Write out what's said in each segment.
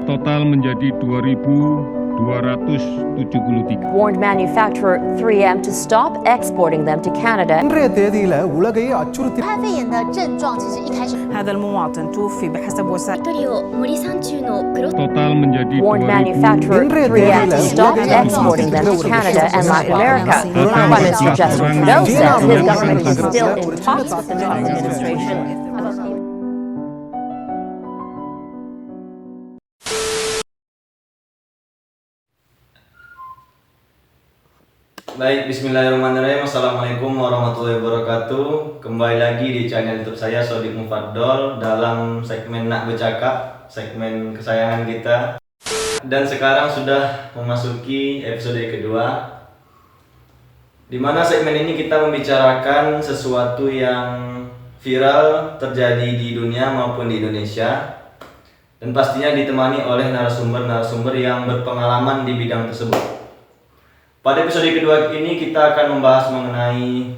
total menjadi 2.273. Warned manufacturer 3M to stop exporting them to Canada. இன்றைய தேதியில உலகையே அச்சுறுத்தி 武汉肺炎的症状其实一开始 هذا المواطن توفي بحسب وسائل 一人を森三中の黒 Total menjadi Warned manufacturer 3M to stop exporting them to Canada and Latin America. Prime Minister Justin Trudeau says his government is still in talks with the Trump administration about Baik, bismillahirrahmanirrahim. Assalamualaikum warahmatullahi wabarakatuh. Kembali lagi di channel YouTube saya, Sodik Mufaddol, dalam segmen Nak Bercakap, segmen kesayangan kita. Dan sekarang sudah memasuki episode kedua, di mana segmen ini kita membicarakan sesuatu yang viral terjadi di dunia maupun di Indonesia, dan pastinya ditemani oleh narasumber-narasumber yang berpengalaman di bidang tersebut. Pada episode kedua ini kita akan membahas mengenai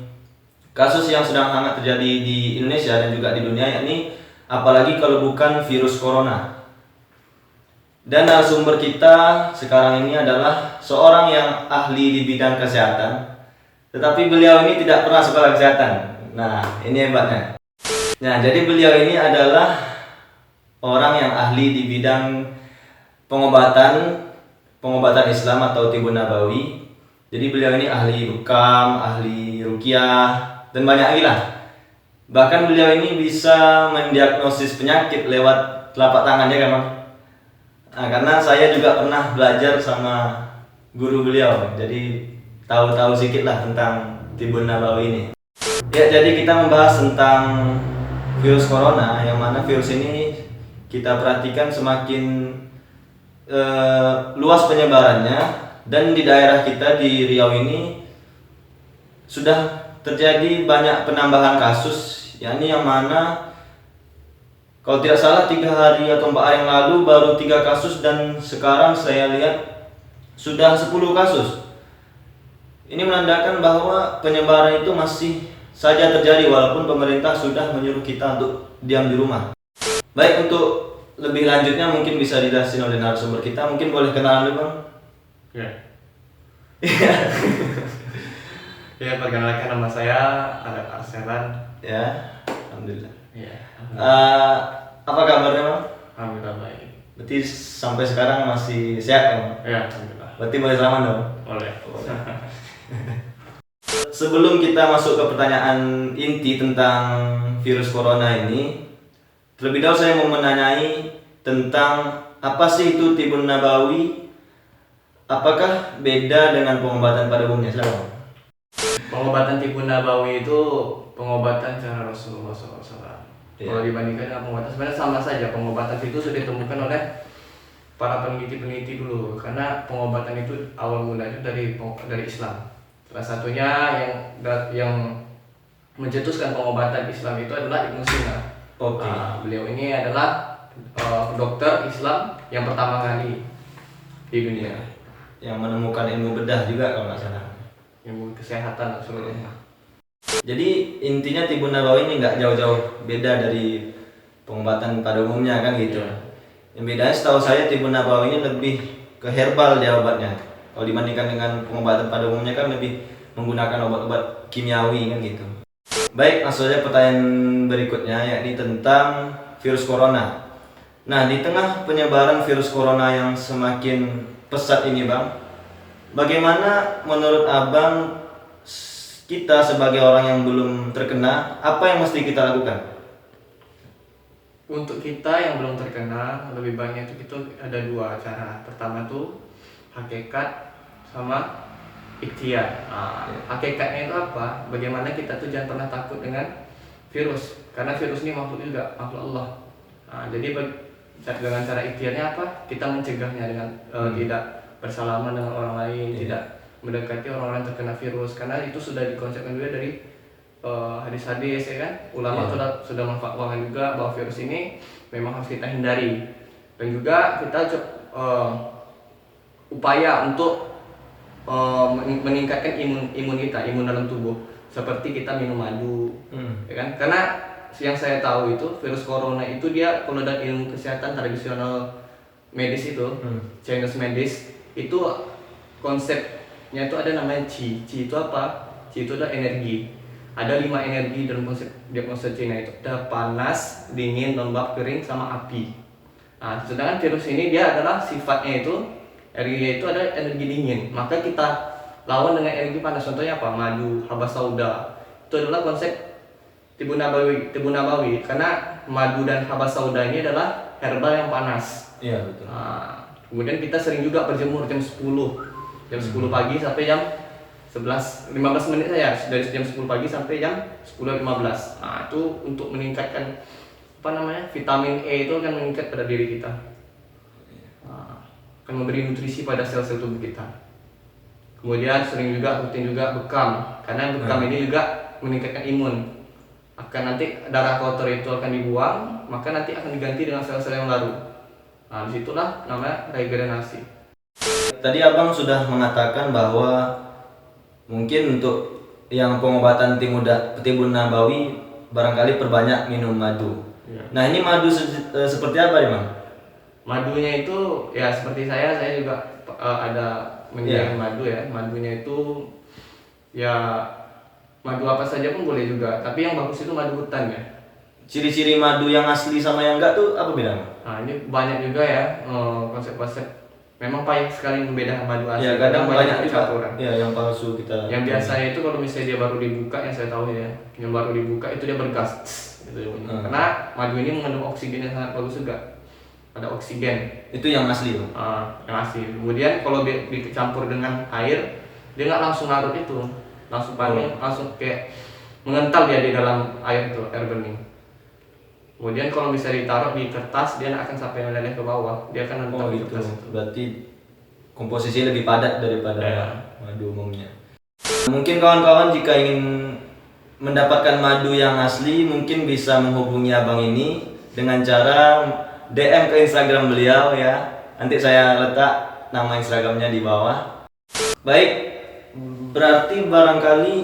kasus yang sedang hangat terjadi di Indonesia dan juga di dunia, yakni apalagi kalau bukan virus corona. Dan narasumber kita sekarang ini adalah seorang yang ahli di bidang kesehatan, tetapi beliau ini tidak pernah sekolah kesehatan. Nah, ini hebatnya. Nah, jadi beliau ini adalah orang yang ahli di bidang pengobatan Islam atau Tibbun Nabawi. Jadi beliau ini ahli rukam, ahli ruqyah, dan banyak lagi lah. Bahkan beliau ini bisa mendiagnosis penyakit lewat telapak tangannya kan, Bang? Nah, karena saya juga pernah belajar sama guru beliau, jadi tahu-tahu sedikit lah tentang Tibbun Nabawi ini. Ya, jadi kita membahas tentang virus corona, yang mana virus ini kita perhatikan semakin luas penyebarannya. Dan di daerah kita di Riau ini sudah terjadi banyak penambahan kasus, yakni yang mana kalau tidak salah 3 hari atau 4 hari yang lalu baru 3 kasus, dan sekarang saya lihat sudah 10 kasus. Ini menandakan bahwa penyebaran itu masih saja terjadi walaupun pemerintah sudah menyuruh kita untuk diam di rumah. Baik, untuk lebih lanjutnya mungkin bisa dijelasin oleh narasumber kita. Mungkin boleh kenalan dulu, Bang? Ya, perkenalkan nama saya Adat Arselan. Ya, alhamdulillah. Ya, apa kabarnya, Bang? alhamdulillah baik. Berarti sampai sekarang masih sehat ya, Bang? Ya, alhamdulillah. Berarti boleh salaman dong? Boleh. Sebelum kita masuk ke pertanyaan inti tentang virus corona ini, terlebih dahulu saya mau menanyai tentang apa sih itu Tibbun Nabawi? Apakah beda dengan pengobatan pada umumnya? Silakan. Pengobatan Tibbun Nabawi itu pengobatan cara Rasulullah SAW. Iya. Kalau dibandingkan dengan pengobatan, sebenarnya sama saja. Pengobatan itu sudah ditemukan oleh para peneliti-peneliti dulu, karena pengobatan itu awal mulanya dari Islam. Salah satunya yang mencetuskan pengobatan Islam itu adalah Ibnu Sina. Oke. Beliau ini adalah dokter Islam yang pertama kali di dunia, Yang menemukan ilmu bedah juga kalau nggak salah. ilmu kesehatan seluruhnya. Jadi intinya Tibbun Nabawi ini nggak jauh-jauh beda dari pengobatan pada umumnya kan gitu. Iya. Yang bedanya setahu saya Tibbun Nabawi ini lebih ke herbal dia obatnya. Kalau dibandingkan dengan pengobatan pada umumnya kan lebih menggunakan obat-obat kimiawi kan gitu. Baik, langsung saja pertanyaan berikutnya, yakni tentang virus corona. Nah, di tengah penyebaran virus corona yang semakin pesat ini, Bang, bagaimana menurut Abang kita sebagai orang yang belum terkena, apa yang mesti kita lakukan? Untuk kita yang belum terkena, lebih banyak itu ada 2 cara. Pertama tuh hakikat sama ikhtiar. Hakikatnya itu apa? Bagaimana kita tuh jangan pernah takut dengan virus, karena virus ini makhluk juga, makhluk Allah. Jadi dengan cara ikhtiarnya apa? Kita mencegahnya dengan tidak bersalaman dengan orang lain, tidak mendekati orang-orang terkena virus, karena itu sudah dikonsepkan juga dari hadis-hadis, ya kan? Ulama sudah memfatwakan juga bahwa virus ini memang harus kita hindari, dan juga kita upaya untuk meningkatkan imun dalam tubuh, seperti kita minum madu, ya kan? Karena yang saya tahu itu virus corona itu dia kalau dalam ilmu kesehatan tradisional medis itu, Chinese medis itu konsepnya itu ada namanya qi. Qi itu apa? Qi itu adalah energi. Ada 5 energi dalam konsep diagnosa Cina itu. Ada panas, dingin, lembab, kering, sama api. Nah, sedangkan virus ini dia adalah sifatnya itu energi itu ada energi dingin. Maka kita lawan dengan energi panas. Contohnya apa? Madu, habas sauda. Itu adalah konsep Tibun Nabawi. Karena madu dan habas sauda ini adalah herbal yang panas. Iya, betul. Nah, kemudian kita sering juga berjemur jam 10 pagi sampai jam 15 menit saya, dari jam 10 pagi sampai jam 10.15. Nah, itu untuk meningkatkan vitamin E itu akan meningkat pada diri kita. Nah, akan memberi nutrisi pada sel-sel tubuh kita. Kemudian rutin juga bekam, karena bekam ini juga meningkatkan imun. Akan nanti darah kotor itu akan dibuang, maka nanti akan diganti dengan sel-sel yang baru. Nah, disitulah namanya regenerasi. Tadi abang sudah mengatakan bahwa mungkin untuk yang pengobatan Tibun Nabawi barangkali perbanyak minum madu. Ya. Nah, ini madu seperti apa nih, Bang? Madunya itu ya seperti saya juga ada menyediakan madu ya. Madunya itu ya madu apa saja pun boleh juga, tapi yang bagus itu madu hutan ya. Ciri-ciri madu yang asli sama yang enggak tuh apa bedanya? Nah, ini banyak juga ya konsep-konsep. Memang payah sekali membedakan madu asli. Ya, kadang banyak campuran. Ya, yang palsu kita. Yang biasanya itu kalau misalnya dia baru dibuka, yang saya tahu ya, yang baru dibuka itu dia bergas. Gitu. Karena madu ini mengandung oksigen yang sangat bagus juga. Ada oksigen. Itu yang asli, Bang. Yang asli. Kemudian kalau dicampur dengan air, dia nggak langsung larut itu, langsung panik, langsung kayak mengental dia di dalam air itu, air bening. Kemudian kalau bisa ditaruh di kertas, dia akan sampai meleleh ke bawah. Dia akan mengental di kertas itu. Berarti komposisinya lebih padat daripada madu umumnya. Mungkin kawan-kawan jika ingin mendapatkan madu yang asli, mungkin bisa menghubungi abang ini dengan cara DM ke Instagram beliau ya. Nanti saya letak nama Instagramnya di bawah. Baik, berarti barangkali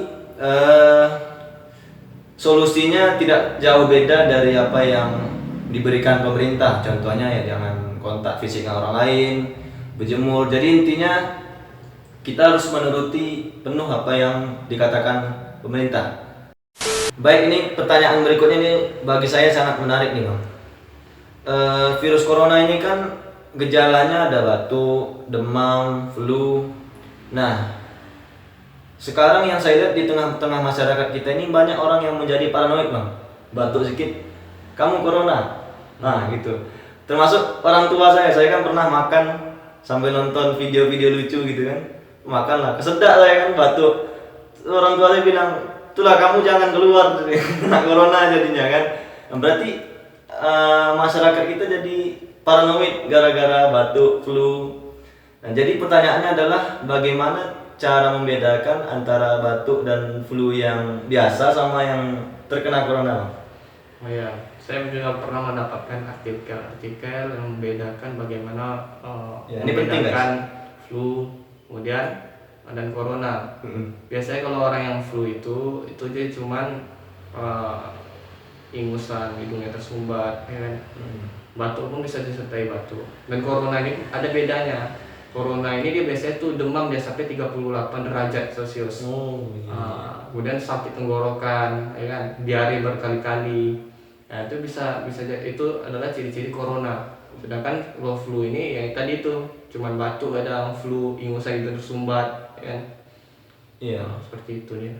solusinya tidak jauh beda dari apa yang diberikan pemerintah. Contohnya ya jangan kontak fisik dengan orang lain, berjemur. Jadi intinya kita harus menuruti penuh apa yang dikatakan pemerintah. Baik, ini pertanyaan berikutnya ini bagi saya sangat menarik nih, Bang. Virus corona ini kan gejalanya ada batuk, demam, flu. Nah, sekarang yang saya lihat di tengah-tengah masyarakat kita ini banyak orang yang menjadi paranoid, Bang. Batuk sedikit, kamu corona. Nah, gitu. Termasuk orang tua saya kan pernah makan sambil nonton video-video lucu gitu kan. Makanlah, kesedak saya kan batuk. Orang tua saya bilang, "Itulah kamu jangan keluar, kena corona jadinya kan." Nah, berarti masyarakat kita jadi paranoid gara-gara batuk, flu. Nah, jadi pertanyaannya adalah bagaimana cara membedakan antara batuk dan flu yang biasa sama yang terkena corona? Oh ya, saya juga pernah mendapatkan artikel yang membedakan bagaimana ini penting, membedakan flu kemudian dan corona. Biasanya kalau orang yang flu itu dia cuman ingusan, hidungnya tersumbat, ya kan? Batuk pun bisa disertai batuk. Dan corona ini ada bedanya. Corona ini dia biasanya tuh demam dia sampai 38 derajat Celcius. Kemudian sakit tenggorokan, ya kan? Diare berkali-kali. Nah, itu bisa itu adalah ciri-ciri corona. Sedangkan kalau flu ini ya tadi itu cuman batuk, ada flu, ingusan hidung tersumbat, ya kan? Iya, seperti itu dia.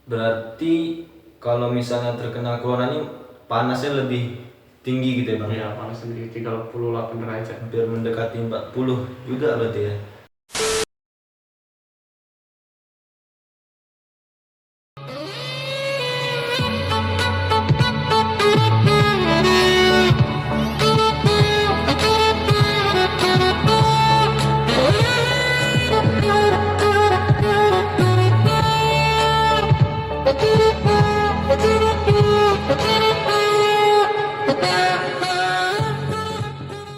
Berarti kalau misalnya terkena corona ini panasnya lebih tinggi gitu ya, Bang? Iya, panas lebih 38 derajat. Hampir mendekati 40 juga berarti ya.